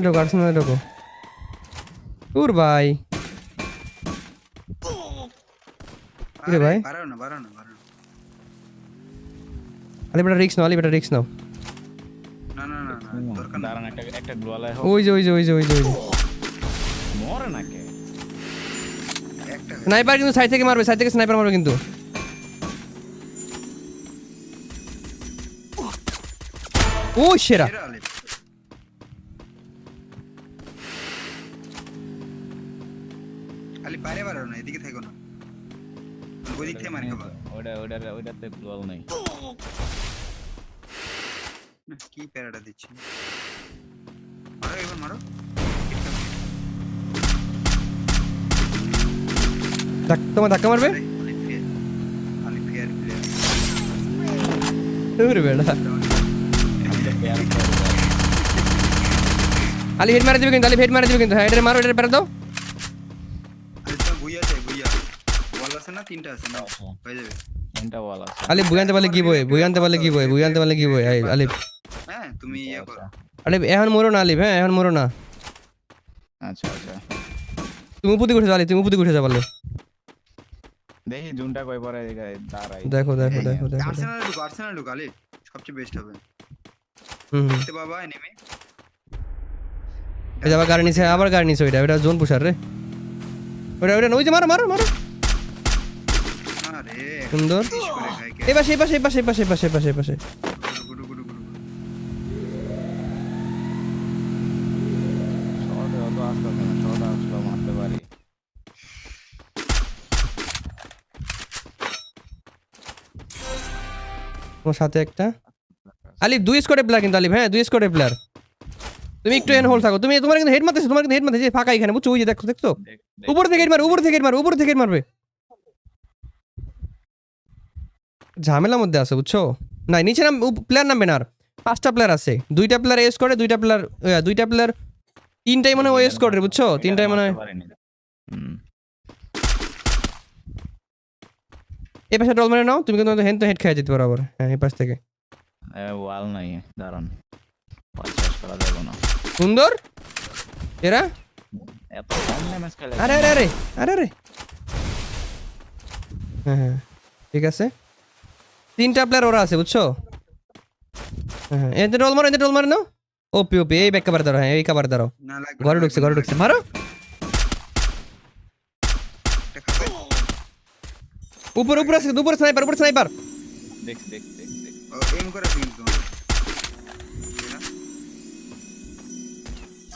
ঢোকো আর্সেনালে ঢোকো দূর ভাই কিরে ভাই বাড়াও না বাড়াও না বাড়াও না। আলি বেটা রিক্স নাও আলি বেটা রিক্স নাও না না না না দরকার না দাঁড়ান একটা গ্লোয়ালে হোক ওই যে ওই যে ওই যে ওই যে ওই যে মরে না কে একটা স্নাইপার কিন্তু সাইড থেকে মারবে সাইড থেকে স্নাইপার মারবে কিন্তু ও সেরা এরা আলে আলি বাইরে বাড়াও না এদিকে থাকো না ওই দিক থেকে মার খাবা ওইটাতে গ্লোয়াল নেই না, কি প্যারাটা দিচ্ছি মারো এবার মারো তোমার ধাক্কা মারবে আলি ফেয়ার প্লেয়ার দূর বেটা আলি হেড মারা দিবে কিন্তু আলি হেড মারা দিবে কিন্তু হ্যাঁ এটা মারো এটা পেরে দাও আলি তোমার বুইয়া চাই বুইয়া বল আছে না তিনটা আছে না হয়ে যাবে তিনটা ওয়াল আছে আলি বুয়ানতে পারলে কি বই বুয়ানতে পারলে কি বই বুয়ানতে পারলে কি বই আলি হ্যাঁ তুমি ইয়ে করো আলি এখন মরো না আলি হ্যাঁ এখন মরো না আচ্ছা তুমি উপর দিকে উঠে যাও আলি তুমি উপর দিকে উঠে যাও পারলে দেখি জুনটা কই পরে দাঁড়াই দেখো দেখো দেখো দেখো আর্সেনাল ঢুকো আলি সবচেয়ে বেস্ট হবে হুম দেখতে বাবা এনিমি এই যে আবার গাড়ি নিচে আবার গাড়ি নিচে ওইটা জোন পুষার রে ওইটা ওইটা ওই যে মারো মারো মারো আরে সুন্দর করে খাই কে এই পাশে এই পাশে এই পাশে এই পাশে এই পাশে এই পাশে এই পাশে গুডু গুডু গুডু শর্টে অত আসলো না শর্ট আসলো মারতে পারি তোমার সাথে একটা আলি দুই স্কোয়াডের প্লেয়ার কিন্তু আলি হ্যাঁ দুই স্কোয়াডের প্লেয়ার তুমি একটু এন হোল্ড থাকো তুমি তোমার কিন্তু হেড মারতেছে তোমার কিন্তু হেড মারতেছে ফাঁকা এখানে বুঝছো ওই যে দেখো দেখছো উপর থেকে হেড মারবে উপর থেকে হেড মারবে উপর থেকে হেড মারবে ঝামেলার মধ্যে আছে বুঝছো না নিচে নাম প্লেয়ার নামবে না আর 5টা প্লেয়ার আছে 2টা প্লেয়ার এস করে 2টা প্লেয়ার 3টাই মনে হয় এস করে বুঝছো 3টাই মনে হয় এই পাশে ডল মেরে নাও তুমি কিন্তু হেড তো হেড খেয়ে যেতে পারো আবার হ্যাঁ এই পাশ থেকে ওয়াল নাই দাঁড়ান পাঁচ করা যাবে না সুন্দর এরা এত কম ড্যামেজ খেলে আরে আরে আরে আরে আরে হ্যাঁ হ্যাঁ ঠিক আছে 3টা প্লেয়ার ওরা আছে বুঝছো হ্যাঁ এতে ডল মারো নাও ওপি ওপি এই ব্যাক কভার দাও হ্যাঁ এই কভার দাও না লাগবে ঘরে ঢুকছে মারো এটা খাবে উপর আছে উপর স্নাইপার দেখ ও এম করে আছে কিন্তু